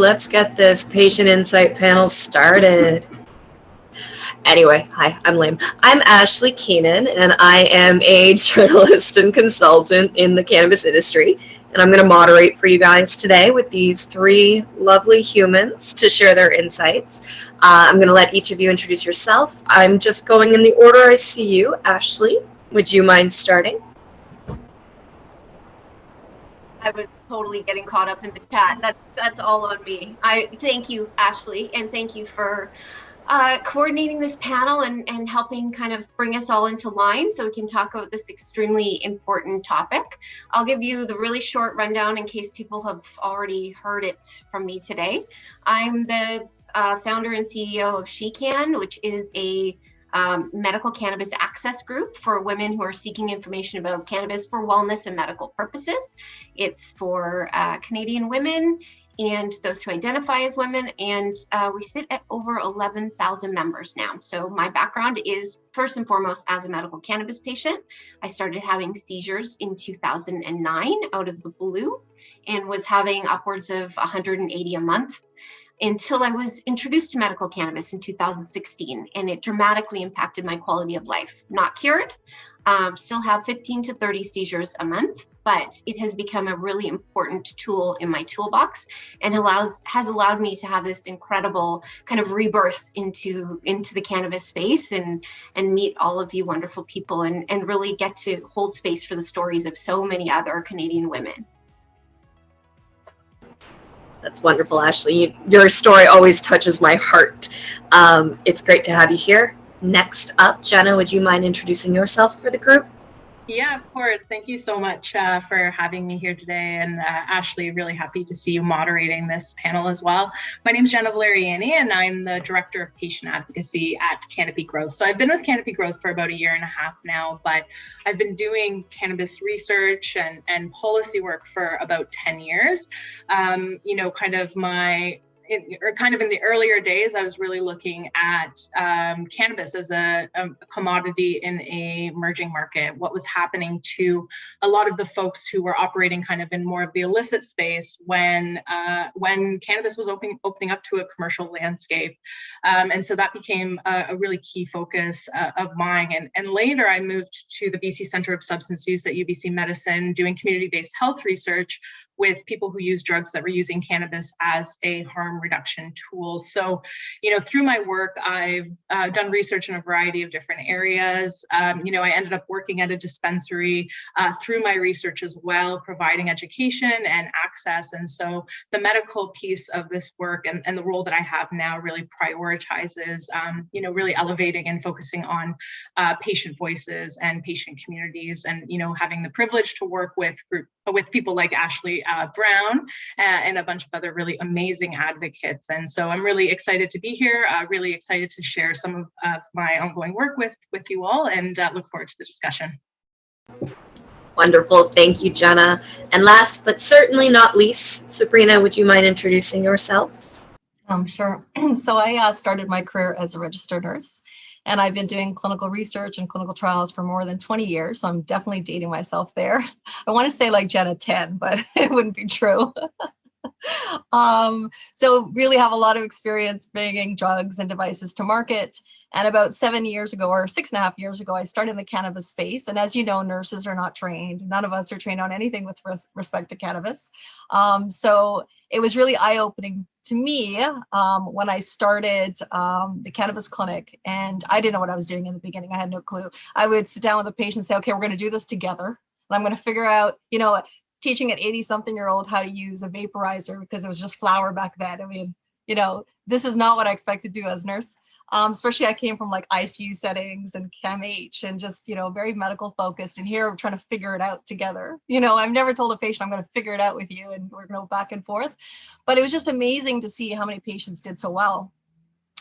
let's get this patient insight panel started. Anyway, hi, I'm lame. I'm Ashleigh Keenan, and I am a journalist and consultant in the cannabis industry. And I'm going to moderate for you guys today with these three lovely humans to share their insights. I'm going to let each of you introduce yourself. I'm just going in the order I see you. Ashleigh, would you mind starting? I was totally getting caught up in the chat. That's all on me. I thank you, Ashleigh, and thank you for coordinating this panel and helping kind of bring us all into line so we can talk about this extremely important topic. I'll give you the really short rundown in case people have already heard it from me today. I'm the founder and CEO of SheCan, which is a medical cannabis access group for women who are seeking information about cannabis for wellness and medical purposes. It's for Canadian women and those who identify as women, and we sit at over 11,000 members now. So my background is first and foremost as a medical cannabis patient. I started having seizures in 2009 out of the blue and was having upwards of 180 a month until I was introduced to medical cannabis in 2016, and it dramatically impacted my quality of life. Not cured, still have 15 to 30 seizures a month, but it has become a really important tool in my toolbox and has allowed me to have this incredible kind of rebirth into the cannabis space and meet all of you wonderful people and really get to hold space for the stories of so many other Canadian women. That's wonderful, Ashleigh. Your story always touches my heart. It's great to have you here. Next up, Jenna, would you mind introducing yourself for the group? Yeah, of course. Thank you so much for having me here today. And Ashleigh, really happy to see you moderating this panel as well. My name is Jenna Valleriani, and I'm the Director of Patient Advocacy at Canopy Growth. So I've been with Canopy Growth for about a year and a half now, but I've been doing cannabis research and policy work for about 10 years. Kind of in the earlier days, I was really looking at cannabis as a commodity in a emerging market. What was happening to a lot of the folks who were operating kind of in more of the illicit space when cannabis was opening up to a commercial landscape. And so that became a really key focus of mine. And later I moved to the BC Centre of Substance Use at UBC Medicine, doing community-based health research with people who use drugs that were using cannabis as a harm reduction tool. So, through my work, I've done research in a variety of different areas. I ended up working at a dispensary through my research as well, providing education and access. And so the medical piece of this work and the role that I have now really prioritizes, really elevating and focusing on patient voices and patient communities, and, having the privilege to work with people like Ashleigh Brown and a bunch of other really amazing advocates. And so I'm really excited to be here, really excited to share some of my ongoing work with you all, and look forward to the discussion. Wonderful. Thank you, Jenna. And last but certainly not least, Sabrina, would you mind introducing yourself? Sure. So I started my career as a registered nurse, and I've been doing clinical research and clinical trials for more than 20 years. So I'm definitely dating myself there. I want to say like Jenna 10, but it wouldn't be true. So really have a lot of experience bringing drugs and devices to market. And about 7 years ago, or 6.5 years ago, I started in the cannabis space. And as you know, nurses are not trained. None of us are trained on anything with respect to cannabis. So it was really eye-opening to me when I started the cannabis clinic. And I didn't know what I was doing in the beginning. I had no clue. I would sit down with the patient and say, okay, we're going to do this together. And I'm going to figure out, teaching an 80-something-year-old how to use a vaporizer because it was just flour back then. I mean, this is not what I expect to do as a nurse. Especially I came from like ICU settings and CAMH and just, very medical focused. And here we're trying to figure it out together. I've never told a patient I'm going to figure it out with you and we're going to go back and forth. But it was just amazing to see how many patients did so well.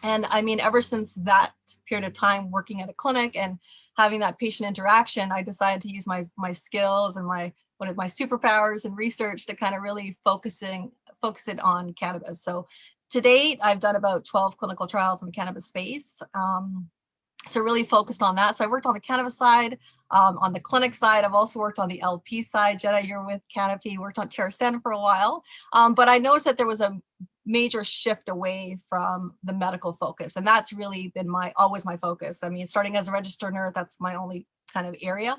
And I mean, ever since that period of time working at a clinic and having that patient interaction, I decided to use my skills and one of my superpowers in research to kind of really focus it on cannabis. So to date, I've done about 12 clinical trials in the cannabis space. So really focused on that. So I worked on the cannabis side, on the clinic side. I've also worked on the LP side. Jenna, you're with Canopy, worked on TerraSan for a while. But I noticed that there was a major shift away from the medical focus. And that's really been always my focus. I mean, starting as a registered nurse, that's my only kind of area.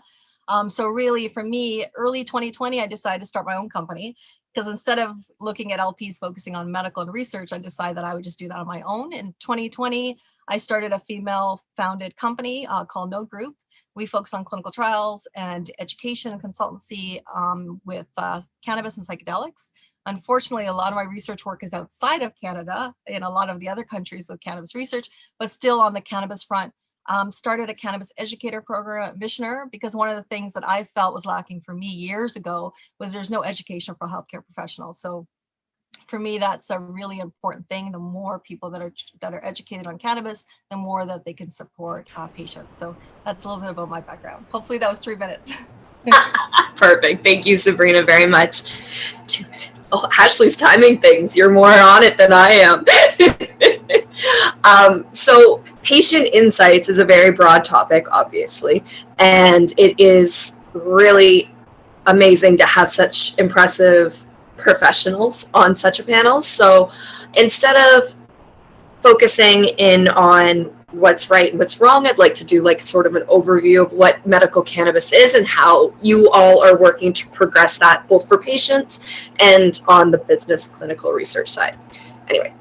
So really for me, early 2020, I decided to start my own company, because instead of looking at LPs focusing on medical and research, I decided that I would just do that on my own. In 2020, I started a female founded company called No Group. We focus on clinical trials and education and consultancy with cannabis and psychedelics. Unfortunately, a lot of my research work is outside of Canada, in a lot of the other countries with cannabis research, but still on the cannabis front. Started a cannabis educator program at Michener, because one of the things that I felt was lacking for me years ago was there's no education for healthcare professionals. So for me, that's a really important thing. The more people that are educated on cannabis, the more that they can support patients. So that's a little bit about my background. Hopefully that was 3 minutes. Perfect. Thank you, Sabrina, very much. 2 minutes. Oh, Ashleigh's timing things. You're more on it than I am. So patient insights is a very broad topic, obviously, and it is really amazing to have such impressive professionals on such a panel. So instead of focusing in on what's right and what's wrong, I'd like to do like sort of an overview of what medical cannabis is and how you all are working to progress that, both for patients and on the business clinical research side. Anyway,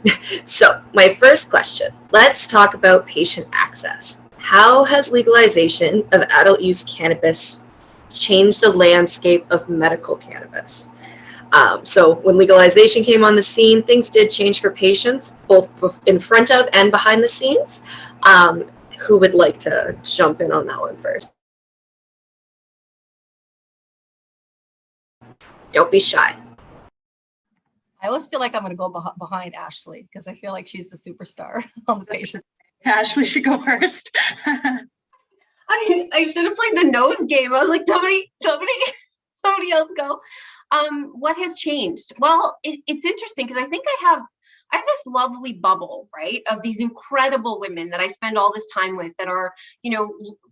so my first question, let's talk about patient access. How has legalization of adult use cannabis changed the landscape of medical cannabis? So when legalization came on the scene, things did change for patients, both in front of and behind the scenes. Who would like to jump in on that one first? Don't be shy. I always feel like I'm going to go behind Ashleigh, because I feel like she's the superstar on the patient. Ashleigh should go first. I should have played the nose game. I was like, somebody else go. What has changed? Well, it's interesting, because I think I have this lovely bubble, right, of these incredible women that I spend all this time with that are,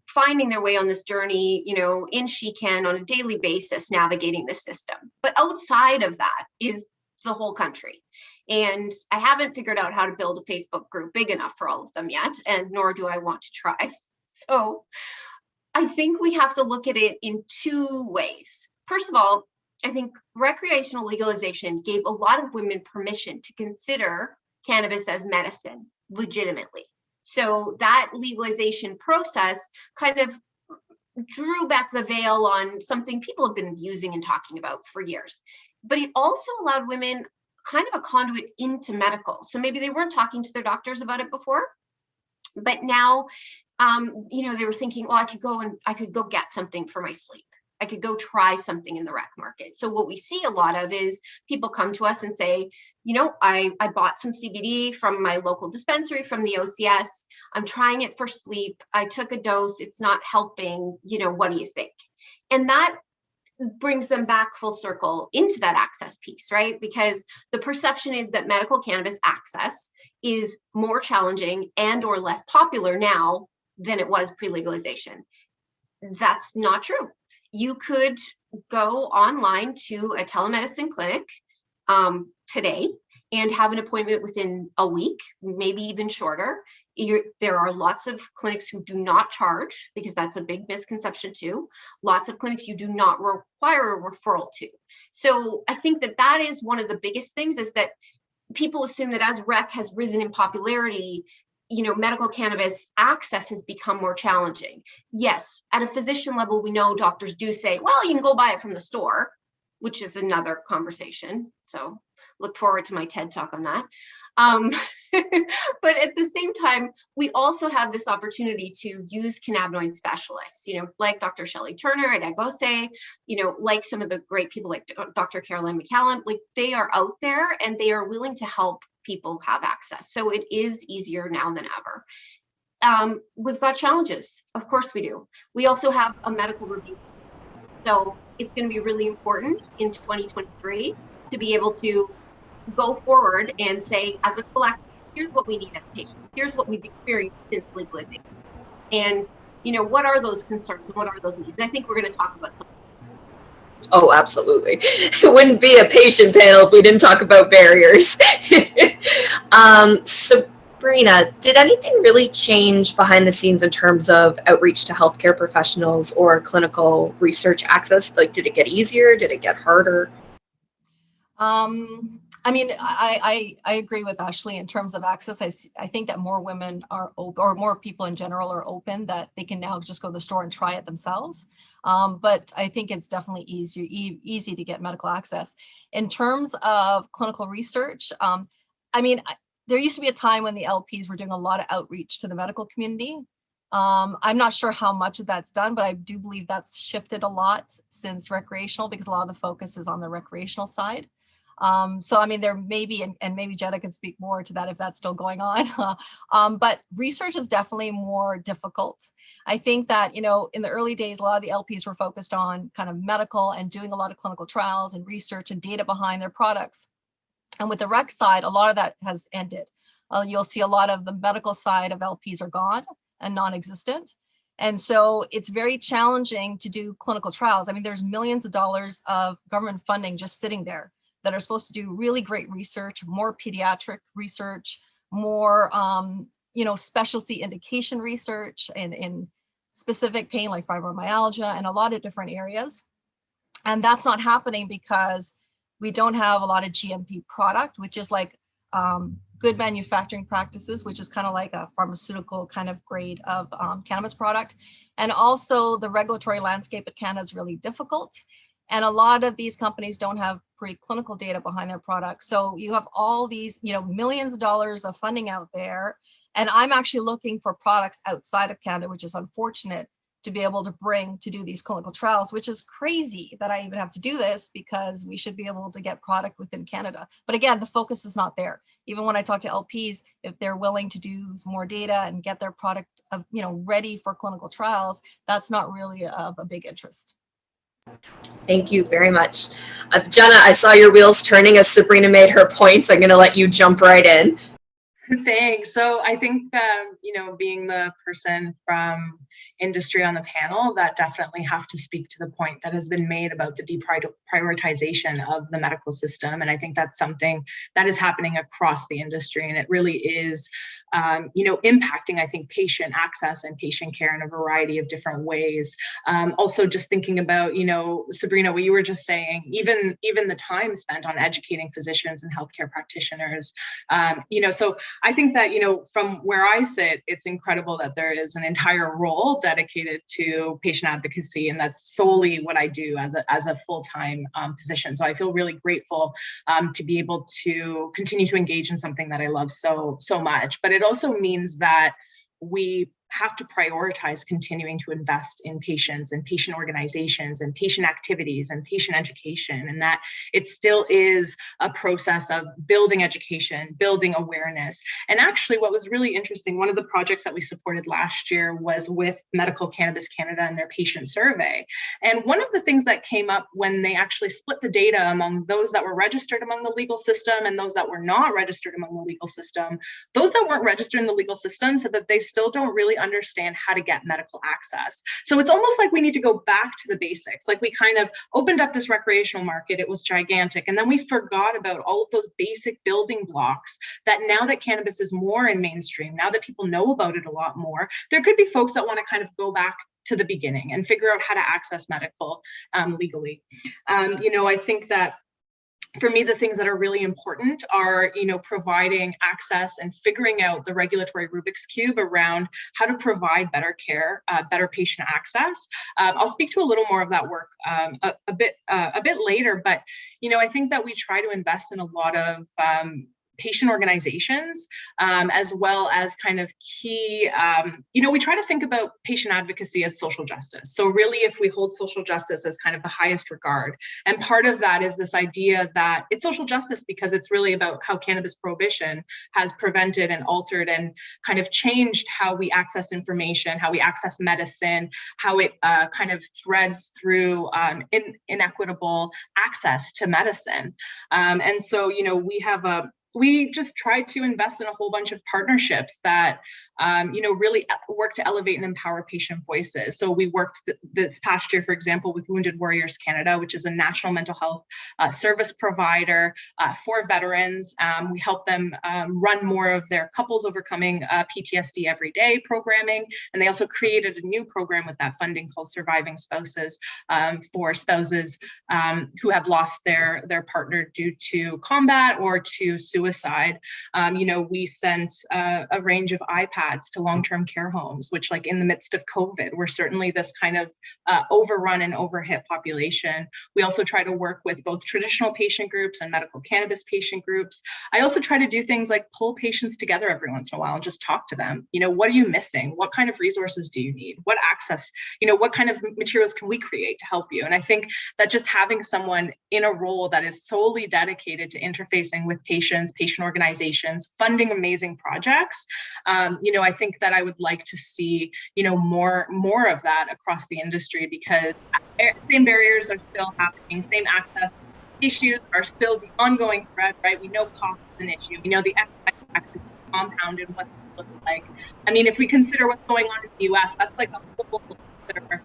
finding their way on this journey, in SheCan on a daily basis, navigating this system. But outside of that is the whole country. And I haven't figured out how to build a Facebook group big enough for all of them yet, and nor do I want to try. So I think we have to look at it in 2 ways. First of all, I think recreational legalization gave a lot of women permission to consider cannabis as medicine legitimately. So that legalization process kind of drew back the veil on something people have been using and talking about for years. But it also allowed women kind of a conduit into medical. So maybe they weren't talking to their doctors about it before, but now, they were thinking, well, I could go get something for my sleep. I could go try something in the rec market. So what we see a lot of is people come to us and say, I bought some CBD from my local dispensary, from the OCS. I'm trying it for sleep. I took a dose. It's not helping. What do you think? And that brings them back full circle into that access piece, right? Because the perception is that medical cannabis access is more challenging and or less popular now than it was pre-legalization. That's not true. You could go online to a telemedicine clinic today and have an appointment within a week, maybe even shorter. There are lots of clinics who do not charge, because that's a big misconception too. Lots of clinics you do not require a referral to. So I think that is one of the biggest things, is that people assume that as rec has risen in popularity, medical cannabis access has become more challenging. Yes, at a physician level, we know doctors do say, well, you can go buy it from the store, which is another conversation. So look forward to my TED talk on that. But at the same time, we also have this opportunity to use cannabinoid specialists, like Dr. Shelley Turner at Agose, like some of the great people like Dr. Caroline McCallum, like they are out there and they are willing to help people have access. So it is easier now than ever. We've got challenges. Of course we do. We also have a medical review. So it's going to be really important in 2023 to be able to go forward and say, as a collective, here's what we need as patients. Here's what we've experienced since legalization. And, what are those concerns? What are those needs? I think we're going to talk about them. Oh, absolutely. It wouldn't be a patient panel if we didn't talk about barriers. Sabrina, did anything really change behind the scenes in terms of outreach to healthcare professionals or clinical research access? Like, did it get easier? Did it get harder? I mean, I agree with Ashleigh in terms of access. I think that more women are open, or more people in general are open, that they can now just go to the store and try it themselves. But I think it's definitely easy to get medical access. In terms of clinical research, I mean, there used to be a time when the LPs were doing a lot of outreach to the medical community. I'm not sure how much of that's done, but I do believe that's shifted a lot since recreational, because a lot of the focus is on the recreational side. So, I mean, there may be, and maybe Jenna can speak more to that if that's still going on. But research is definitely more difficult. I think that, you know, in the early days, a lot of the LPs were focused on kind of medical and doing a lot of clinical trials and research and data behind their products. And with the rec side, a lot of that has ended. You'll see a lot of the medical side of LPs are gone and non-existent. And so it's very challenging to do clinical trials. I mean, there's millions of dollars of government funding just sitting there that are supposed to do really great research, more pediatric research, more you know, specialty indication research in specific pain like fibromyalgia and a lot of different areas. And that's not happening because we don't have a lot of GMP product, which is like good manufacturing practices, which is kind of like a pharmaceutical kind of grade of cannabis product. And also the regulatory landscape at Canada is really difficult. And a lot of these companies don't have preclinical data behind their products. So you have all these, you know, millions of dollars of funding out there. And I'm actually looking for products outside of Canada, which is unfortunate to be able to bring to do these clinical trials, which is crazy that I even have to do this, because we should be able to get product within Canada. But again, the focus is not there. Even when I talk to LPs, if they're willing to do more data and get their product, you know, ready for clinical trials, that's not really of a big interest. Thank you very much. Jenna, I saw your wheels turning as Sabrina made her points. I'm going to let you jump right in. Thanks. So I think, you know, being the person from industry on the panel, that definitely have to speak to the point that has been made about the deprioritization of the medical system. And I think that's something that is happening across the industry. And it really is, you know, impacting, I think, patient access and patient care in a variety of different ways. Also just thinking about, you know, Sabrina, what you were just saying, even the time spent on educating physicians and healthcare practitioners, you know, so I think that, you know, from where I sit, it's incredible that there is an entire role dedicated to patient advocacy, and that's solely what I do as a full-time position. So I feel really grateful to be able to continue to engage in something that I love so much. But it also means that we have to prioritize continuing to invest in patients and patient organizations and patient activities and patient education, and that it still is a process of building education, building awareness. And actually what was really interesting, one of the projects that we supported last year was with Medical Cannabis Canada and their patient survey. And one of the things that came up when they actually split the data among those that were registered among the legal system and those that were not registered among the legal system, those that weren't registered in the legal system said that they still don't really understand how to get medical access. So it's almost like we need to go back to the basics. Like we kind of opened up this recreational market, it was gigantic, and then we forgot about all of those basic building blocks that now that cannabis is more in mainstream, now that people know about it a lot more, there could be folks that want to kind of go back to the beginning and figure out how to access medical legally. You know, I think that for me, the things that are really important are, you know, providing access and figuring out the regulatory Rubik's Cube around how to provide better care, better patient access. I'll speak to a little more of that work a bit later, but, you know, I think that we try to invest in a lot of patient organizations, as well as kind of key, you know, we try to think about patient advocacy as social justice. So really, if we hold social justice as kind of the highest regard, and part of that is this idea that it's social justice because it's really about how cannabis prohibition has prevented and altered and kind of changed how we access information, how we access medicine, how it kind of threads through inequitable access to medicine. And so, you know, we just tried to invest in a whole bunch of partnerships that really work to elevate and empower patient voices. So we worked this past year, for example, with Wounded Warriors Canada, which is a national mental health service provider for veterans. We help them run more of their Couples Overcoming PTSD Every Day programming. And they also created a new program with that funding called Surviving Spouses, for spouses who have lost their partner due to combat or to suicide. We sent a range of iPads to long-term care homes, which, like, in the midst of COVID, we're certainly this kind of overrun and overhit population. We also try to work with both traditional patient groups and medical cannabis patient groups. I also try to do things like pull patients together every once in a while and just talk to them. What are you missing? What kind of resources do you need? What access, what kind of materials can we create to help you? And I think that just having someone in a role that is solely dedicated to interfacing with patients, patient organizations, funding amazing projects, I think that I would like to see, more of that across the industry, because same barriers are still happening, same access issues are still the ongoing threat, right? We know cost is an issue. We know the excise is compounded, what it looks like. I mean, if we consider what's going on in the US, that's like a whole other,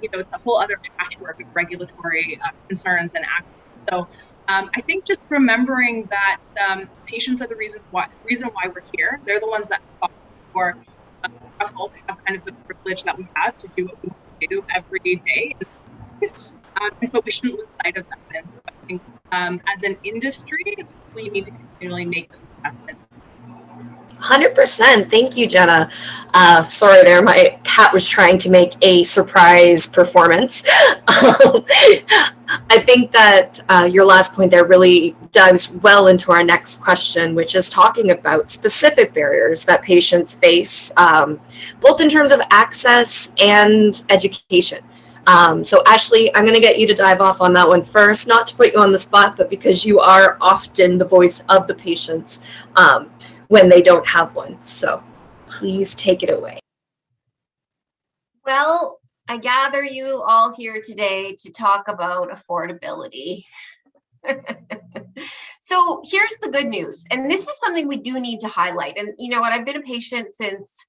it's a whole other patchwork of regulatory concerns and actions. So I think just remembering that patients are the reason why we're here. They're the ones that fought for us all to have kind of the privilege that we have to do what we want to do every day. And so we shouldn't lose sight of that. And so I think as an industry, we need to continually make those investments. 100%. Thank you, Jenna. Sorry there, my cat was trying to make a surprise performance. I think that your last point there really dives well into our next question, which is talking about specific barriers that patients face, both in terms of access and education. So Ashleigh, I'm going to get you to dive off on that one first, not to put you on the spot, but because you are often the voice of the patients when they don't have one. So please take it away. Well, I gather you all here today to talk about affordability. So here's the good news. And this is something we do need to highlight. And you know what? I've been a patient since,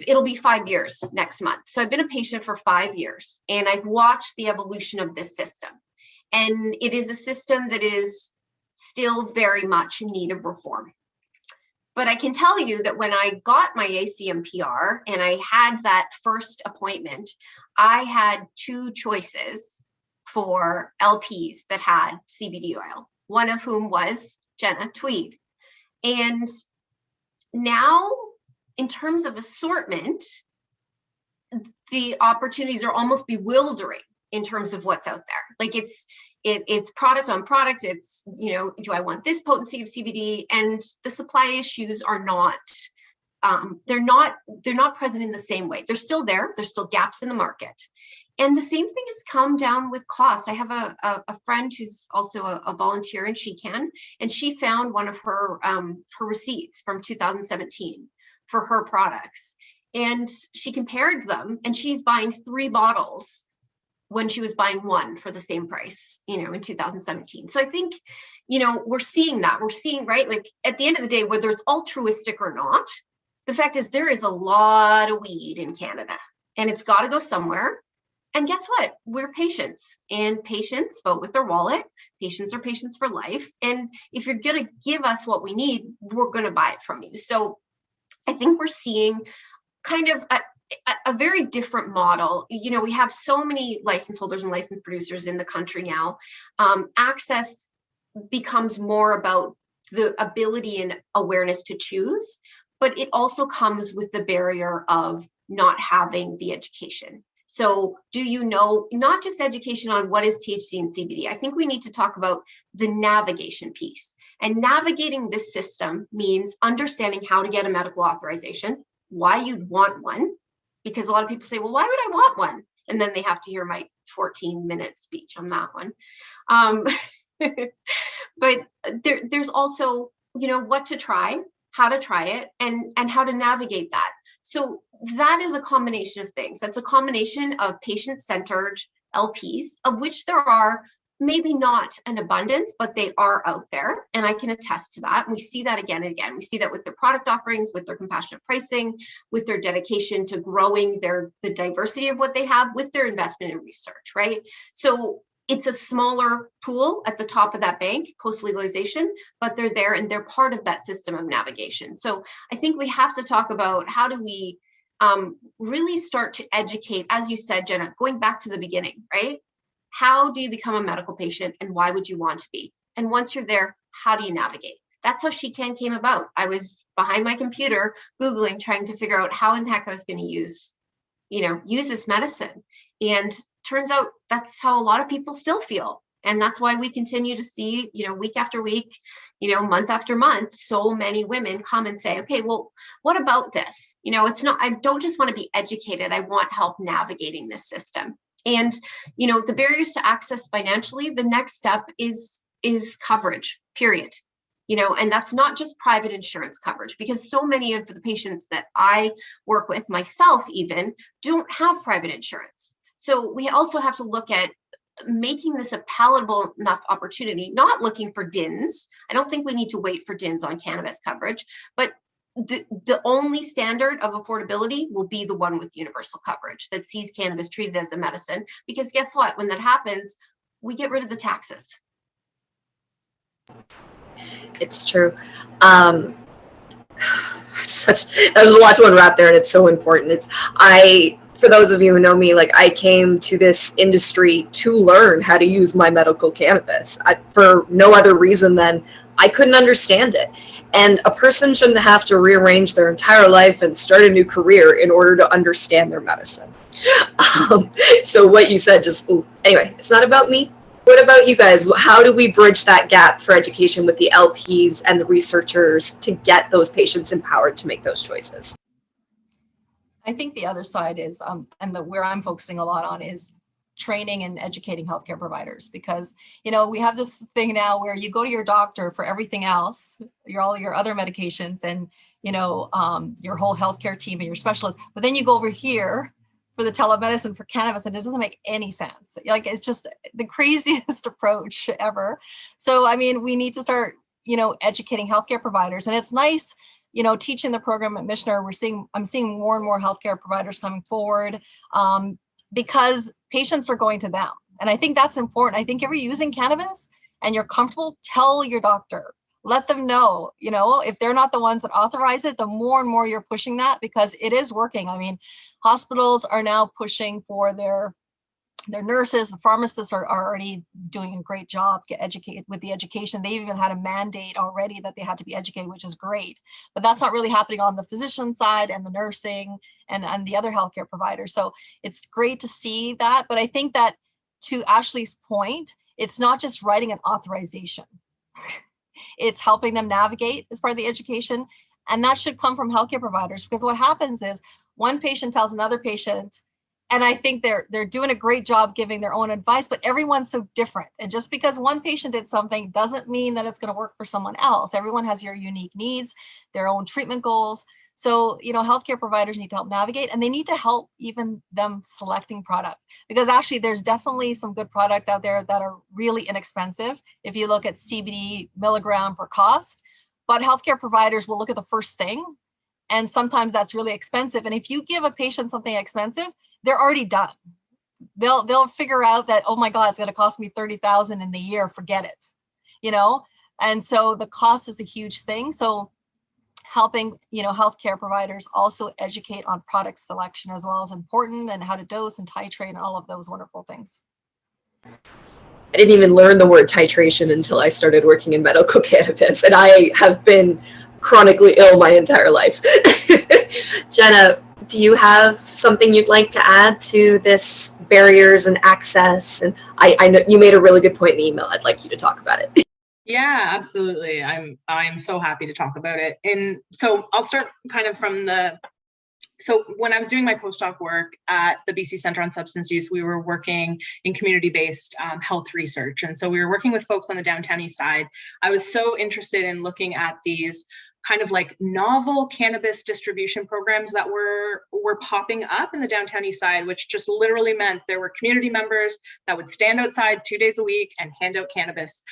it'll be 5 years next month. So I've been a patient for 5 years, and I've watched the evolution of this system. And it is a system that is still very much in need of reform. But I can tell you that when I got my ACMPR and I had that first appointment, I had two choices for LPs that had CBD oil, one of whom was Jenna Tweed. And now, in terms of assortment, the opportunities are almost bewildering in terms of what's out there. Like it's product on product. It's, do I want this potency of CBD? And the supply issues are not, they're not present in the same way. They're still there. There's still gaps in the market. And the same thing has come down with cost. I have a friend who's also a volunteer in Keenan, and she found one of her receipts from 2017 for her products. And she compared them, and she's buying 3 bottles when she was buying one for the same price, in 2017. So I think, we're seeing that. We're seeing, right? Like at the end of the day, whether it's altruistic or not, the fact is there is a lot of weed in Canada, and it's got to go somewhere. And guess what? We're patients, and patients vote with their wallet. Patients are patients for life. And if you're going to give us what we need, we're going to buy it from you. So I think we're seeing kind of a very different model. We have so many license holders and license producers in the country now. Access becomes more about the ability and awareness to choose, but it also comes with the barrier of not having the education. So do you know, not just education on what is THC and CBD, I think we need to talk about the navigation piece. And navigating this system means understanding how to get a medical authorization, why you'd want one, because a lot of people say, well, why would I want one? And then they have to hear my 14-minute speech on that one. But there's also, what to try, how to try it, and how to navigate that. So that is a combination of things. That's a combination of patient-centered LPs, of which there are maybe not an abundance, but they are out there, and I can attest to that. And we see that again and again. We see that with their product offerings, with their compassionate pricing, with their dedication to growing the diversity of what they have, with their investment in research, right? So it's a smaller pool at the top of that bank post-legalization, but they're there and they're part of that system of navigation. So I think we have to talk about how do we really start to educate, as you said, Jenna, going back to the beginning, right? How do you become a medical patient and why would you want to be? And once you're there, how do you navigate? That's how She-Can came about. I was behind my computer, Googling, trying to figure out how in the heck I was going to use this medicine. And turns out that's how a lot of people still feel. And that's why we continue to see, week after week, month after month, so many women come and say, okay, well, what about this? It's not, I don't just want to be educated. I want help navigating this system. And, the barriers to access financially, the next step is coverage, period. And that's not just private insurance coverage, because so many of the patients that I work with, myself even, don't have private insurance. So we also have to look at making this a palatable enough opportunity, not looking for DINs. I don't think we need to wait for DINs on cannabis coverage, but the only standard of affordability will be the one with universal coverage that sees cannabis treated as a medicine. Because guess what? When that happens, we get rid of the taxes. It's true. There's a lot to unwrap there, and it's so important. For those of you who know me, I came to this industry to learn how to use my medical cannabis for no other reason than I couldn't understand it. And a person shouldn't have to rearrange their entire life and start a new career in order to understand their medicine. So what you said anyway, it's not about me. What about you guys? How do we bridge that gap for education with the LPs and the researchers to get those patients empowered to make those choices? I think the other side is, where I'm focusing a lot on is training and educating healthcare providers, because, we have this thing now where you go to your doctor for everything else, all your other medications and, your whole healthcare team and your specialist, but then you go over here for the telemedicine for cannabis, and it doesn't make any sense. It's just the craziest approach ever. So, we need to start, educating healthcare providers, and it's nice, teaching the program at Michener, I'm seeing more and more healthcare providers coming forward because patients are going to them. And I think that's important. I think if you're using cannabis and you're comfortable, tell your doctor, let them know, if they're not the ones that authorize it, the more and more you're pushing that, because it is working. Hospitals are now pushing for their nurses, the pharmacists are already doing a great job with the education. They even had a mandate already that they had to be educated, which is great. But that's not really happening on the physician side and the nursing and the other healthcare providers. So it's great to see that. But I think that, to Ashleigh's point, it's not just writing an authorization. It's helping them navigate as part of the education. And that should come from healthcare providers, because what happens is one patient tells another patient, and I think they're doing a great job giving their own advice, but everyone's so different. And just because one patient did something doesn't mean that it's going to work for someone else. Everyone has your unique needs, their own treatment goals. So, healthcare providers need to help navigate, and they need to help even them selecting product, because actually there's definitely some good product out there that are really inexpensive if you look at CBD milligram per cost, but healthcare providers will look at the first thing, and sometimes that's really expensive. And if you give a patient something expensive, they're already done. They'll figure out that, oh my God, it's going to cost me $30,000 in the year, forget it, And so the cost is a huge thing. So helping, healthcare providers also educate on product selection as well is important, and how to dose and titrate and all of those wonderful things. I didn't even learn the word titration until I started working in medical cannabis, and I have been chronically ill my entire life. Jenna, do you have something you'd like to add to this barriers and access? And I know you made a really good point in the email. I'd like you to talk about it. Yeah, absolutely. I'm so happy to talk about it. And so I'll start kind of from so when I was doing my postdoc work at the BC Centre on Substance Use, we were working in community-based health research. And so we were working with folks on the downtown east side. I was so interested in looking at these kind of like novel cannabis distribution programs that were popping up in the downtown east side, which just literally meant there were community members that would stand outside 2 days a week and hand out cannabis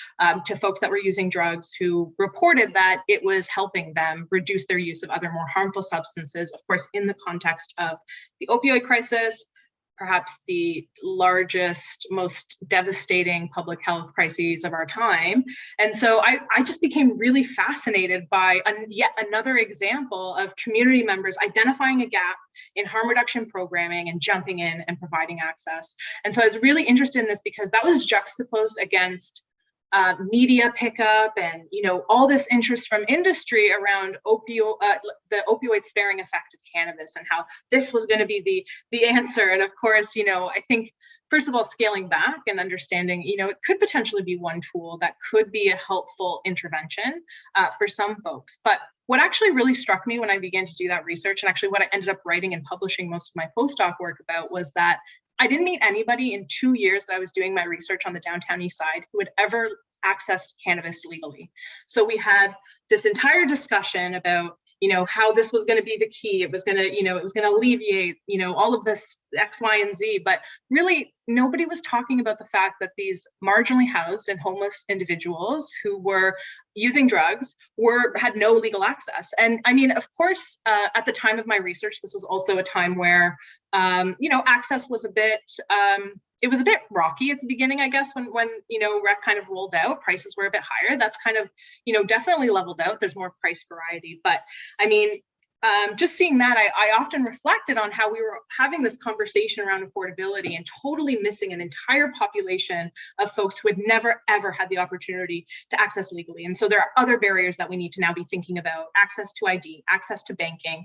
to folks that were using drugs who reported that it was helping them reduce their use of other more harmful substances, of course, in the context of the opioid crisis, perhaps the largest, most devastating public health crises of our time. And so I just became really fascinated by yet another example of community members identifying a gap in harm reduction programming and jumping in and providing access. And so I was really interested in this because that was juxtaposed against media pickup and, you know, all this interest from industry around the opioid sparing effect of cannabis and how this was going to be the answer. And of course, you know, I think, first of all, scaling back and understanding, you know, it could potentially be one tool that could be a helpful intervention for some folks. But what actually really struck me when I began to do that research, and actually what I ended up writing and publishing most of my postdoc work about, was that I didn't meet anybody in 2 years that I was doing my research on the downtown east side who had ever accessed cannabis legally. So we had this entire discussion about, you know, how this was going to be the key. It was going to, you know, it was going to alleviate, you know, all of this X, Y, and Z. But really, nobody was talking about the fact that these marginally housed and homeless individuals who were using drugs had no legal access. And I mean, of course, at the time of my research, this was also a time where, you know, access was a bit, it was a bit rocky at the beginning, I guess, when you know, rec kind of rolled out, prices were a bit higher. That's kind of, you know, definitely leveled out. There's more price variety. But I mean, just seeing that, I often reflected on how we were having this conversation around affordability and totally missing an entire population of folks who had never, ever had the opportunity to access legally. And so there are other barriers that we need to now be thinking about: access to ID, access to banking,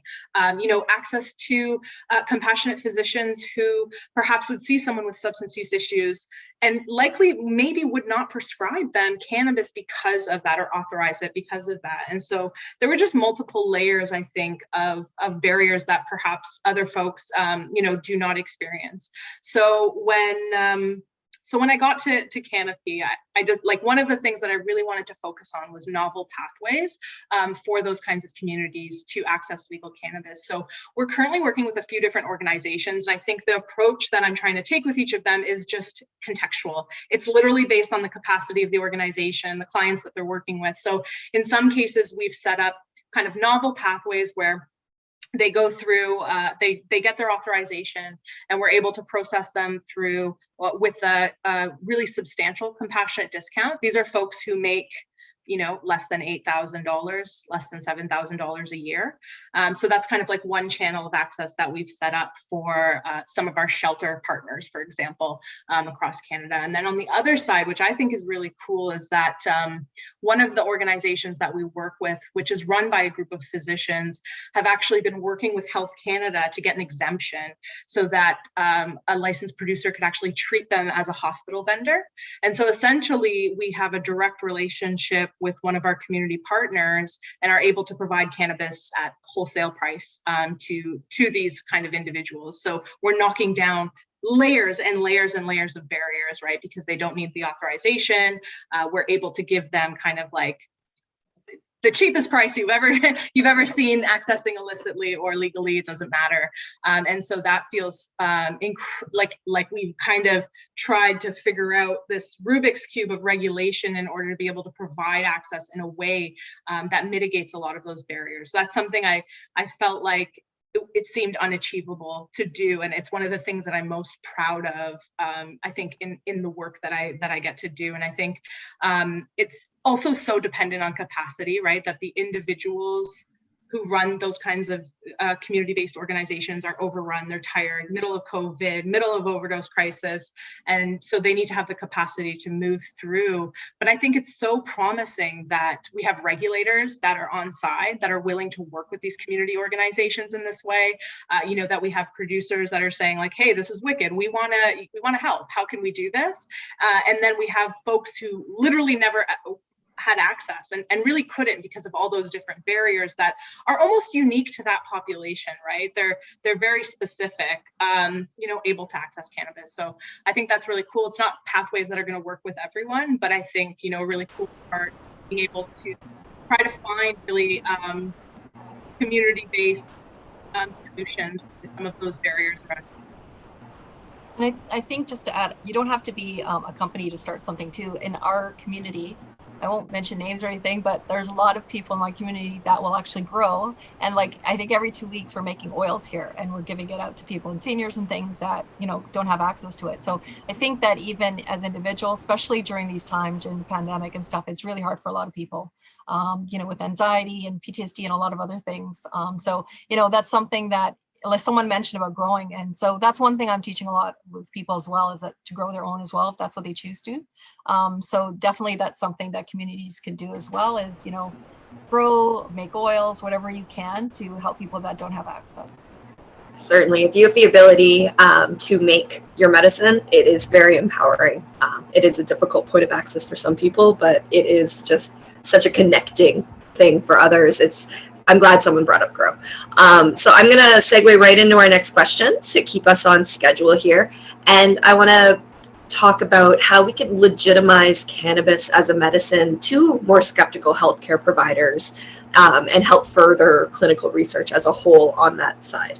you know, access to compassionate physicians who perhaps would see someone with substance use issues and likely maybe would not prescribe them cannabis because of that, or authorize it because of that. And so there were just multiple layers, I think, of barriers that perhaps other folks, you know, do not experience. So when I got to Canopy, I just, like, one of the things that I really wanted to focus on was novel pathways for those kinds of communities to access legal cannabis. So we're currently working with a few different organizations, and I think the approach that I'm trying to take with each of them is just contextual. It's literally based on the capacity of the organization, the clients that they're working with. So in some cases, we've set up kind of novel pathways where they go through, they get their authorization, and we're able to process them through with a really substantial compassionate discount. These are folks who make, you know, less than $8,000, less than $7,000 a year. So that's kind of like one channel of access that we've set up for some of our shelter partners, for example, across Canada. And then on the other side, which I think is really cool, is that one of the organizations that we work with, which is run by a group of physicians, have actually been working with Health Canada to get an exemption so that a licensed producer could actually treat them as a hospital vendor. And so essentially, we have a direct relationship with one of our community partners and are able to provide cannabis at wholesale price to these kind of individuals. So we're knocking down layers and layers and layers of barriers, right? Because they don't need the authorization. We're able to give them kind of like the cheapest price you've ever seen accessing illicitly or legally, it doesn't matter. And so that feels like we've kind of tried to figure out this Rubik's Cube of regulation in order to be able to provide access in a way that mitigates a lot of those barriers. So that's something I felt like it seemed unachievable to do, and it's one of the things that I'm most proud of. I think in the work that I get to do, and I think it's also so dependent on capacity, right? That the individuals who run those kinds of community-based organizations are overrun, they're tired, middle of COVID, middle of overdose crisis. And so they need to have the capacity to move through. But I think it's so promising that we have regulators that are on side, that are willing to work with these community organizations in this way. You know, that we have producers that are saying like, hey, this is wicked. We wanna help. How can we do this? And then we have folks who literally never had access and really couldn't because of all those different barriers that are almost unique to that population, right? They're very specific, you know, able to access cannabis. So I think that's really cool. It's not pathways that are going to work with everyone, but I think, you know, a really cool part being able to try to find really community-based solutions to some of those barriers around. And I think just to add, you don't have to be a company to start something too. In our community, I won't mention names or anything, but there's a lot of people in my community that will actually grow. And like, I think every 2 weeks we're making oils here and we're giving it out to people and seniors and things that, you know, don't have access to it. So I think that even as individuals, especially during these times, during the pandemic and stuff, it's really hard for a lot of people, you know, with anxiety and PTSD and a lot of other things. So, you know, that's something that, like someone mentioned about growing. And so that's one thing I'm teaching a lot with people as well, is that to grow their own as well, if that's what they choose to. So definitely that's something that communities can do as well, as, you know, grow, make oils, whatever you can to help people that don't have access. Certainly, if you have the ability to make your medicine, it is very empowering. It is a difficult point of access for some people, but it is just such a connecting thing for others. I'm glad someone brought up grow. So I'm going to segue right into our next question to keep us on schedule here. And I want to talk about how we could legitimize cannabis as a medicine to more skeptical healthcare providers and help further clinical research as a whole on that side.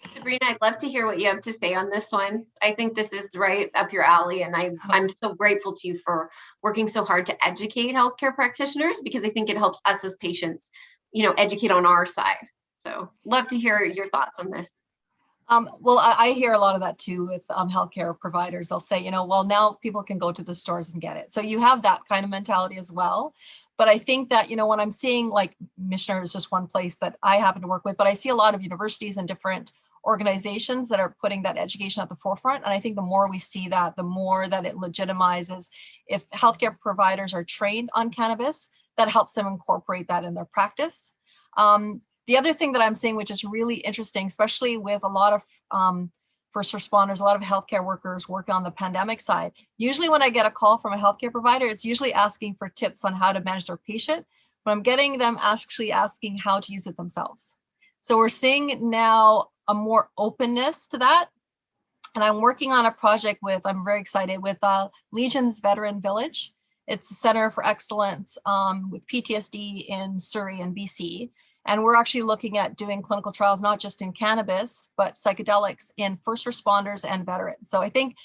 Sabrina, I'd love to hear what you have to say on this one. I think this is right up your alley, and I'm so grateful to you for working so hard to educate healthcare practitioners, because I think it helps us as patients, you know, educate on our side. So love to hear your thoughts on this. Well, I hear a lot of that too with healthcare providers. They'll say, you know, well, now people can go to the stores and get it. So you have that kind of mentality as well. But I think that, you know, when I'm seeing, like, Missioner is just one place that I happen to work with, but I see a lot of universities and different organizations that are putting that education at the forefront. And I think the more we see that, the more that it legitimizes. If healthcare providers are trained on cannabis, that helps them incorporate that in their practice. The other thing that I'm seeing, which is really interesting, especially with a lot of first responders, a lot of healthcare workers working on the pandemic side, usually when I get a call from a healthcare provider, it's usually asking for tips on how to manage their patient, but I'm getting them actually asking how to use it themselves. So we're seeing now a more openness to that. And I'm working on a project with, I'm very excited, with Legion's Veteran Village. It's a center for excellence with PTSD in Surrey and BC. And we're actually looking at doing clinical trials, not just in cannabis, but psychedelics in first responders and veterans. So I think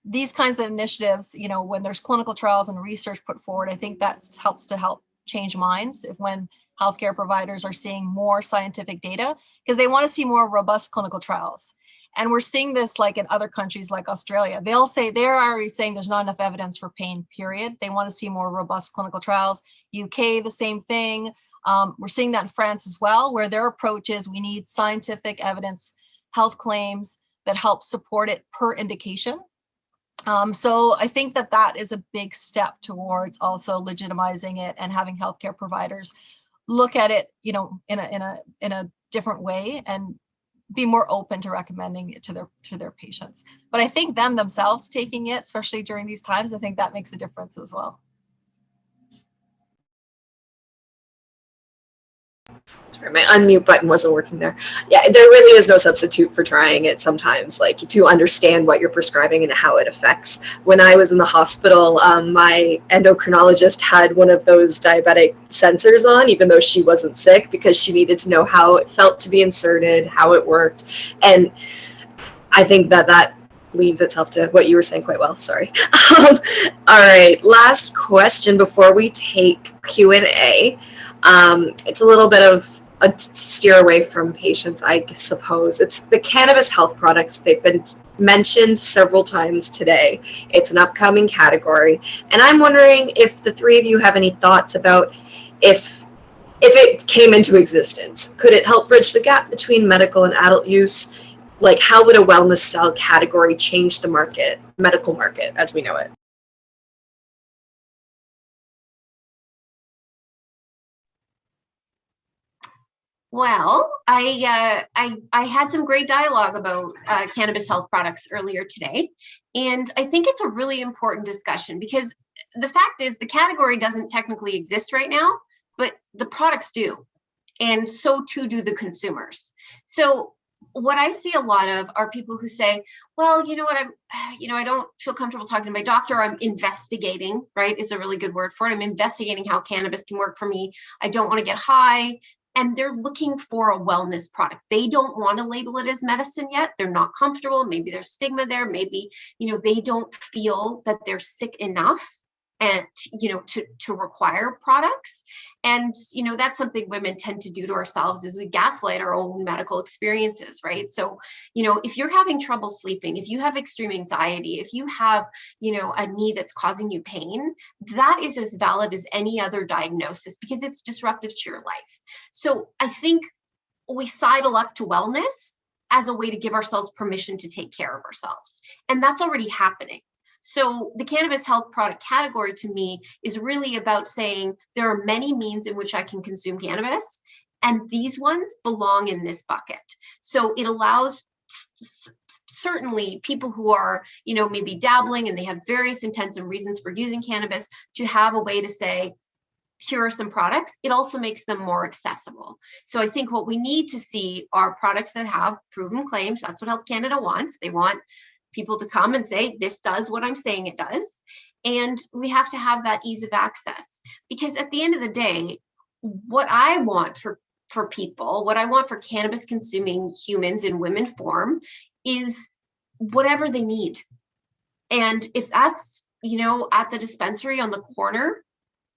these kinds of initiatives, you know, when there's clinical trials and research put forward, I think that helps to help change minds. If when healthcare providers are seeing more scientific data, because they want to see more robust clinical trials. And we're seeing this like in other countries like Australia. They'll say, they're already saying there's not enough evidence for pain, period. They want to see more robust clinical trials. UK, the same thing. We're seeing that in France as well, where their approach is we need scientific evidence, health claims that help support it per indication. So I think that that is a big step towards also legitimizing it and having healthcare providers look at it, you know, in a different way and be more open to recommending it to their patients. But I think them themselves taking it, especially during these times, I think that makes a difference as well. Sorry, my unmute button wasn't working there. Yeah, there really is no substitute for trying it sometimes, like to understand what you're prescribing and how it affects. When I was in the hospital, my endocrinologist had one of those diabetic sensors on, even though she wasn't sick, because she needed to know how it felt to be inserted, how it worked. And I think that leads itself to what you were saying quite well. Sorry. All right, last question before we take Q&A. It's a little bit of a steer away from patients, I suppose. It's the cannabis health products. They've been mentioned several times today. It's an upcoming category. And I'm wondering if the three of you have any thoughts about if it came into existence, could it help bridge the gap between medical and adult use? Like, how would a wellness style category change the market, medical market as we know it? Well, I had some great dialogue about cannabis health products earlier today, and I think it's a really important discussion because the fact is the category doesn't technically exist right now, but the products do, and so too do the consumers. So what I see a lot of are people who say, well, you know what, I don't feel comfortable talking to my doctor. I'm investigating, right? Is a really good word for it. I'm investigating how cannabis can work for me. I don't want to get high. And they're looking for a wellness product. They don't want to label it as medicine yet. They're not comfortable. Maybe there's stigma there. Maybe, they don't feel that they're sick enough and, to require products. And, that's something women tend to do to ourselves, is we gaslight our own medical experiences, right? So, if you're having trouble sleeping, if you have extreme anxiety, if you have, a knee that's causing you pain, that is as valid as any other diagnosis because it's disruptive to your life. So I think we sidle up to wellness as a way to give ourselves permission to take care of ourselves. And that's already happening. So the cannabis health product category to me is really about saying there are many means in which I can consume cannabis, and these ones belong in this bucket. So it allows certainly people who are, maybe dabbling and they have various intents and reasons for using cannabis to have a way to say, here are some products. It also makes them more accessible. So I think what we need to see are products that have proven claims. That's what Health Canada wants. They want people to come and say, this does what I'm saying it does. And we have to have that ease of access, because at the end of the day, what I want for people, what I want for cannabis consuming humans in women form is whatever they need. And if that's, at the dispensary on the corner,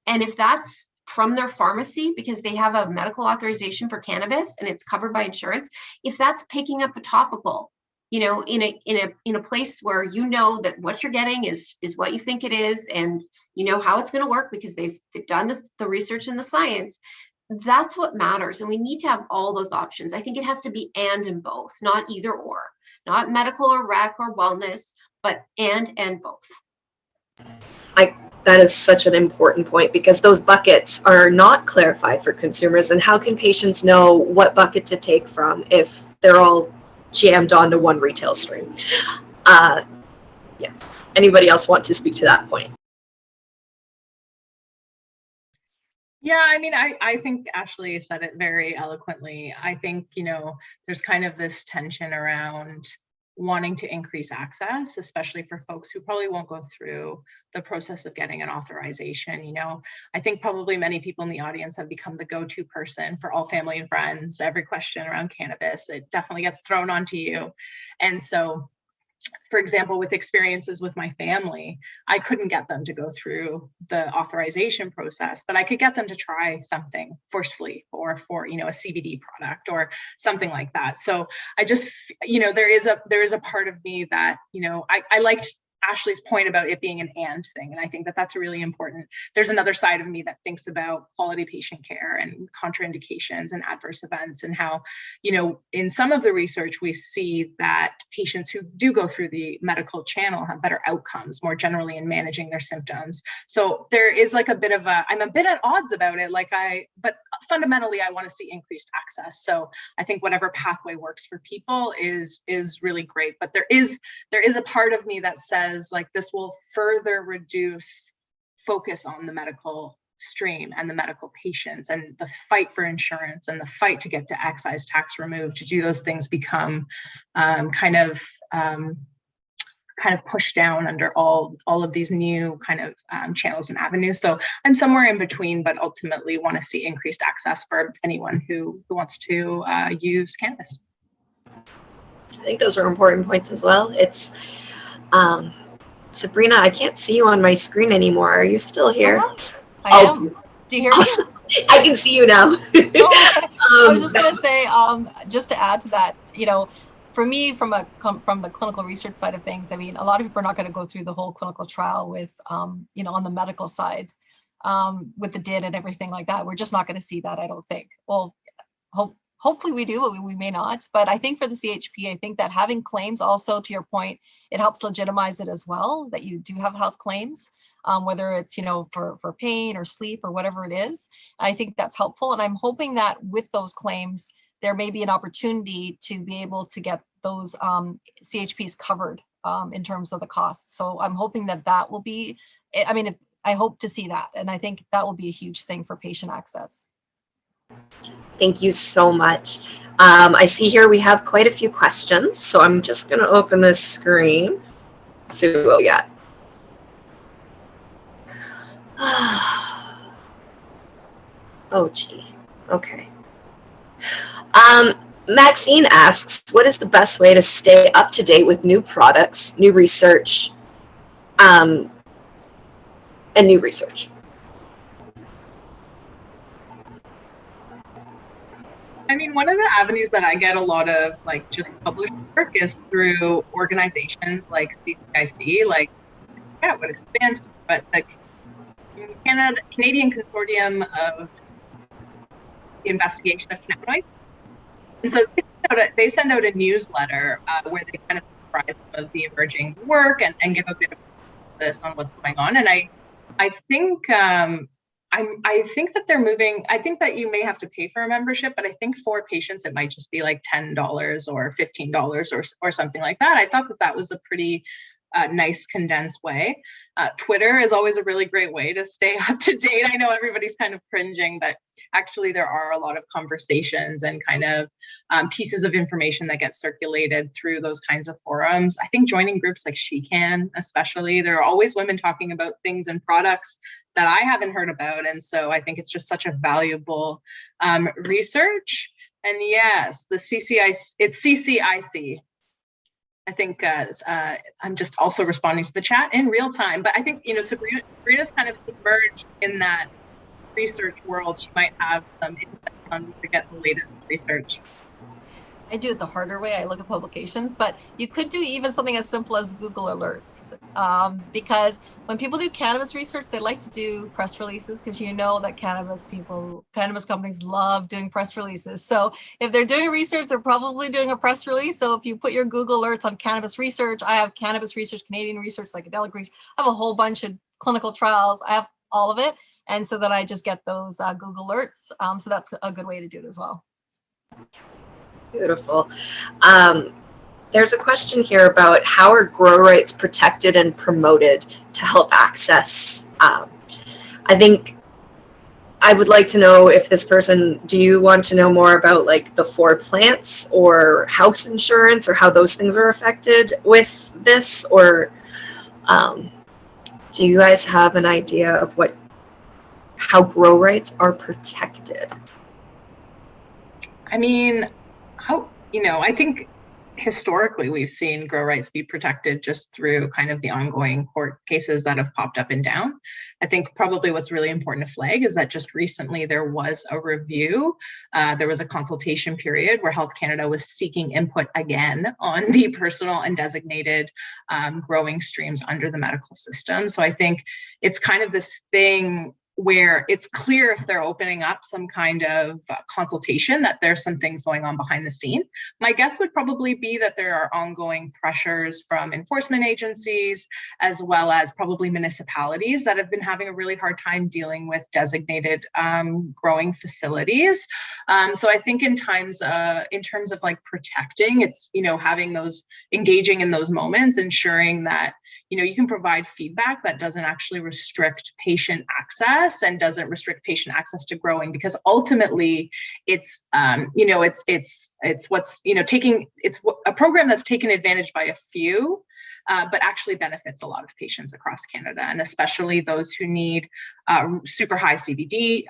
and if that's from their pharmacy because they have a medical authorization for cannabis and it's covered by insurance, if that's picking up a topical, in a place where that what you're getting is what you think it is, and how it's going to work because they've done the research and the science, that's what matters. And we need to have all those options. I think it has to be and both, not either or, not medical or rec or wellness, but and both. That is such an important point, because those buckets are not clarified for consumers. And how can patients know what bucket to take from if they're all jammed onto one retail stream? Yes. Anybody else want to speak to that point? Yeah, I mean, I think Ashleigh said it very eloquently. I think, there's kind of this tension around wanting to increase access, especially for folks who probably won't go through the process of getting an authorization. I think probably many people in the audience have become the go-to person for all family and friends. Every question around cannabis, it definitely gets thrown onto you. And so, for example, with experiences with my family, I couldn't get them to go through the authorization process, but I could get them to try something for sleep or for, a CBD product or something like that. So I just, there is a part of me that, I liked Ashleigh's point about it being an and thing. And I think that that's really important. There's another side of me that thinks about quality patient care and contraindications and adverse events, and how, in some of the research, we see that patients who do go through the medical channel have better outcomes more generally in managing their symptoms. So there is like I'm a bit at odds about it. But fundamentally, I want to see increased access. So I think whatever pathway works for people is really great. But there is a part of me that says, this will further reduce focus on the medical stream and the medical patients, and the fight for insurance and the fight to get to excise tax removed. To do those things become kind of pushed down under all of these new kind of channels and avenues. So I'm somewhere in between, but ultimately want to see increased access for anyone who wants to use cannabis. I think those are important points as well. It's Sabrina, I can't see you on my screen anymore. Are you still here? I am. Do you hear me? I can see you now. I was just going to say, just to add to that, for me, from the clinical research side of things, I mean, a lot of people are not going to go through the whole clinical trial with, on the medical side, with the DID and everything like that. We're just not going to see that, I don't think. Well, hopefully we do, but we may not. But I think for the CHP, I think that having claims also, to your point, it helps legitimize it as well, that you do have health claims, whether it's, for pain or sleep or whatever it is. I think that's helpful. And I'm hoping that with those claims, there may be an opportunity to be able to get those CHPs covered in terms of the costs. So I'm hoping that will be, I hope to see that. And I think that will be a huge thing for patient access. Thank you so much. I see here we have quite a few questions, so I'm just going to open this screen. See what we got. Oh, gee. Okay. Maxine asks, what is the best way to stay up to date with new products, new research, and new research? I mean, one of the avenues that I get a lot of like just published work is through organizations like CPIC, like, yeah, what it stands for, but the Canadian Consortium of the Investigation of Cannabinoids. And so they send out a newsletter where they kind of summarize some of the emerging work and give a bit of this on what's going on. And I think I think that they're moving. I think that you may have to pay for a membership, but I think for patients it might just be like $10 or $15 or something like that. I thought that was a pretty nice condensed way. Twitter is always a really great way to stay up to date. I know everybody's kind of cringing, but actually there are a lot of conversations and kind of pieces of information that get circulated through those kinds of forums. I think joining groups like She-Can, especially, there are always women talking about things and products that I haven't heard about. And so I think it's just such a valuable research. And yes, the CCIC, it's CCIC. I think I'm just also responding to the chat in real time, but I think, you know, Sabrina's kind of submerged in that research world. She might have some insight on to get the latest research. I do it the harder way. I look at publications, but you could do even something as simple as Google Alerts, because when people do cannabis research, they like to do press releases, because you know that cannabis companies love doing press releases. So if they're doing research, they're probably doing a press release. So if you put your Google Alerts on cannabis research, I have cannabis research, Canadian research, psychedelic research, I have a whole bunch of clinical trials. I have all of it. And so then I just get those Google Alerts. So that's a good way to do it as well. Beautiful. There's a question here about how are grow rights protected and promoted to help access. I think I would like to know if this person, do you want to know more about like the 4 plants or house insurance or how those things are affected with this? Or do you guys have an idea of how grow rights are protected? I mean, I think historically we've seen grow rights be protected just through kind of the ongoing court cases that have popped up and down. I think probably what's really important to flag is that just recently there was a review. There was a consultation period where Health Canada was seeking input again on the personal and designated growing streams under the medical system. So I think it's kind of this thing where it's clear if they're opening up some kind of consultation that there's some things going on behind the scene. My guess would probably be that there are ongoing pressures from enforcement agencies, as well as probably municipalities that have been having a really hard time dealing with designated growing facilities. So I think in terms of like protecting, it's, having those, engaging in those moments, ensuring that, you can provide feedback that doesn't actually restrict patient access and doesn't restrict patient access to growing, because ultimately it's what's it's a program that's taken advantage by a few, but actually benefits a lot of patients across Canada, and especially those who need super high CBD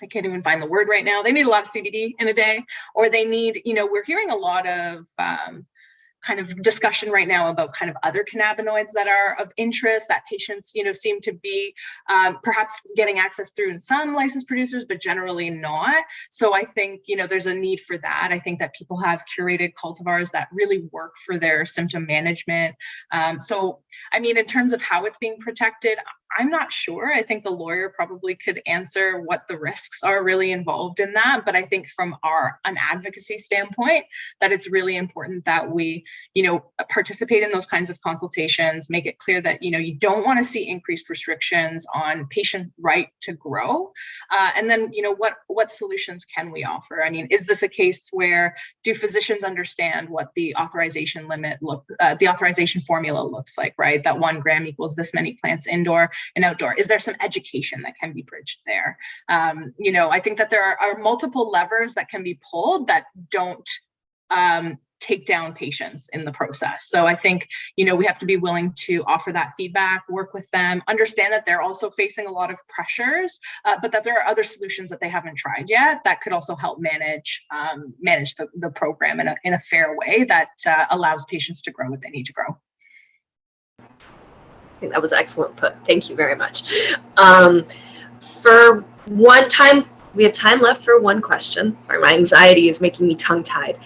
I can't even find the word right now. They need a lot of CBD in a day, or they need, we're hearing a lot of kind of discussion right now about kind of other cannabinoids that are of interest that patients, seem to be perhaps getting access through in some licensed producers, but generally not. So I think, there's a need for that. I think that people have curated cultivars that really work for their symptom management. So, I mean, in terms of how it's being protected, I'm not sure. I think the lawyer probably could answer what the risks are really involved in that. But I think from an advocacy standpoint, that it's really important that we participate in those kinds of consultations, make it clear that, you don't want to see increased restrictions on patient right to grow. And then, what solutions can we offer? I mean, is this a case where do physicians understand what the authorization the authorization formula looks like, right? That 1 gram equals this many plants indoor and outdoor. Is there some education that can be bridged there? I think that there are multiple levers that can be pulled that don't take down patients in the process. So I think, we have to be willing to offer that feedback, work with them, understand that they're also facing a lot of pressures, but that there are other solutions that they haven't tried yet that could also help manage the program in a fair way that allows patients to grow what they need to grow. I think that was excellent put. Thank you very much. For one time, we have time left for one question. Sorry, my anxiety is making me tongue-tied.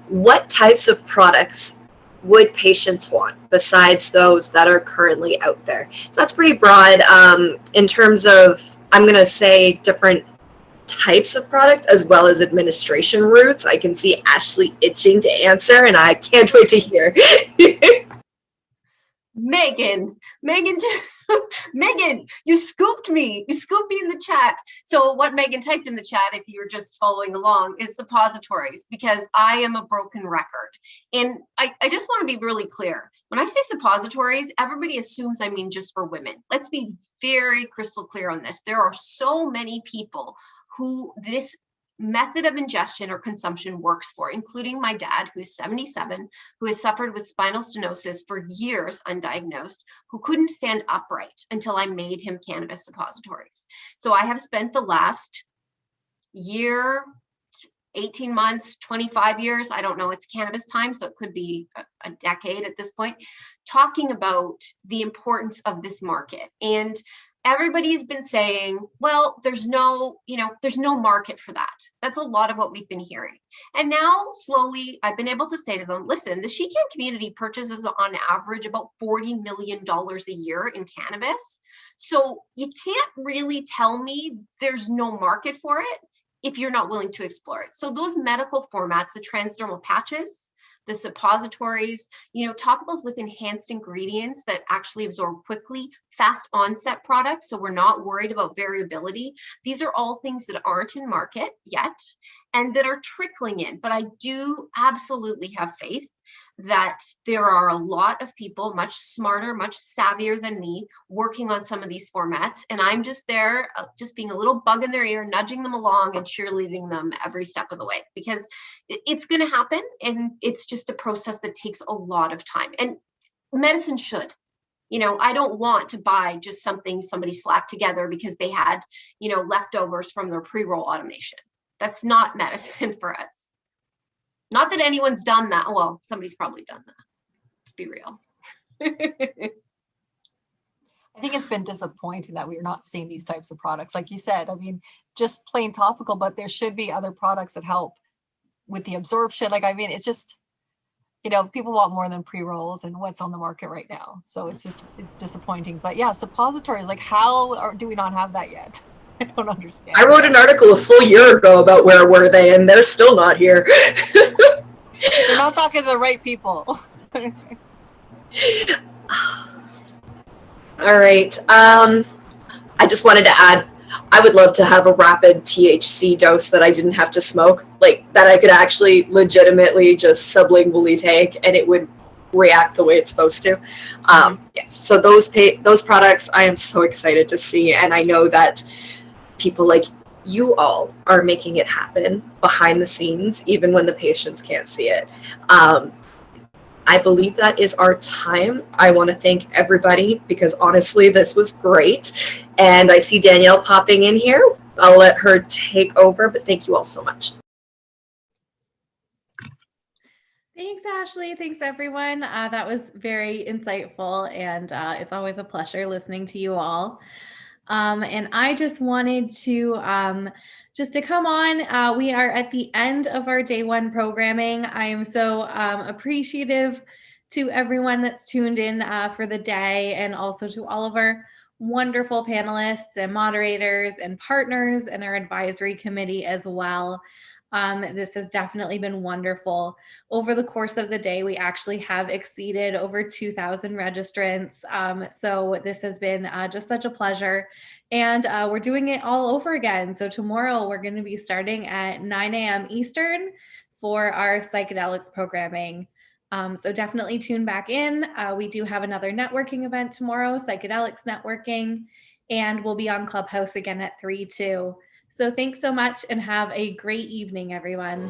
What types of products would patients want besides those that are currently out there? So that's pretty broad in terms of, I'm going to say, different types of products as well as administration routes. I can see Ashleigh itching to answer, and I can't wait to hear. Megan, you scooped me. You scooped me in the chat. So what Megan typed in the chat, if you're just following along, is suppositories, because I am a broken record. And I just want to be really clear. When I say suppositories, everybody assumes I mean just for women. Let's be very crystal clear on this. There are so many people who this method of ingestion or consumption works for, including my dad, who's 77, who has suffered with spinal stenosis for years undiagnosed, who couldn't stand upright until I made him cannabis suppositories. So I have spent the last year, 18 months, 25 years, I don't know, it's cannabis time, so it could be a decade at this point, talking about the importance of this market. And everybody's been saying, well, there's no market for that. That's a lot of what we've been hearing. And now slowly I've been able to say to them, listen, the She Can community purchases on average about $40 million a year in cannabis. So you can't really tell me there's no market for it if you're not willing to explore it. So those medical formats, the transdermal patches, the suppositories, topicals with enhanced ingredients that actually absorb quickly, fast onset products, so we're not worried about variability. These are all things that aren't in market yet and that are trickling in. But I do absolutely have faith that there are a lot of people much smarter, much savvier than me working on some of these formats. And I'm just there, just being a little bug in their ear, nudging them along and cheerleading them every step of the way, because it's going to happen. And it's just a process that takes a lot of time. And medicine should. I don't want to buy just something somebody slapped together because they had, leftovers from their pre-roll automation. That's not medicine for us. Not that anyone's done that. Well, somebody's probably done that. Let's be real. I think it's been disappointing that we're not seeing these types of products. Like you said, I mean, just plain topical, but there should be other products that help with the absorption. It's just, people want more than pre-rolls and what's on the market right now. So it's disappointing. But yeah, suppositories, how do we not have that yet? I don't understand. I wrote an article a full year ago about where were they, and they're still not here. They're not talking to the right people. All right. I just wanted to add, I would love to have a rapid THC dose that I didn't have to smoke, that I could actually legitimately just sublingually take, and it would react the way it's supposed to. Yes. So those products, I am so excited to see, and I know that people like you all are making it happen behind the scenes, even when the patients can't see it. I believe that is our time. I want to thank everybody because honestly, this was great. And I see Danielle popping in here. I'll let her take over, but thank you all so much. Thanks, Ashleigh. Thanks, everyone. That was very insightful, and it's always a pleasure listening to you all. And I just wanted to come on. We are at the end of our day one programming. I am so appreciative to everyone that's tuned in for the day, and also to all of our wonderful panelists and moderators and partners and our advisory committee as well. This has definitely been wonderful. Over the course of the day, we actually have exceeded over 2,000 registrants. So this has been just such a pleasure. And we're doing it all over again. So tomorrow we're going to be starting at 9 a.m. Eastern for our psychedelics programming. So definitely tune back in. We do have another networking event tomorrow, psychedelics networking, and we'll be on Clubhouse again at 3 too. So thanks so much and have a great evening, everyone.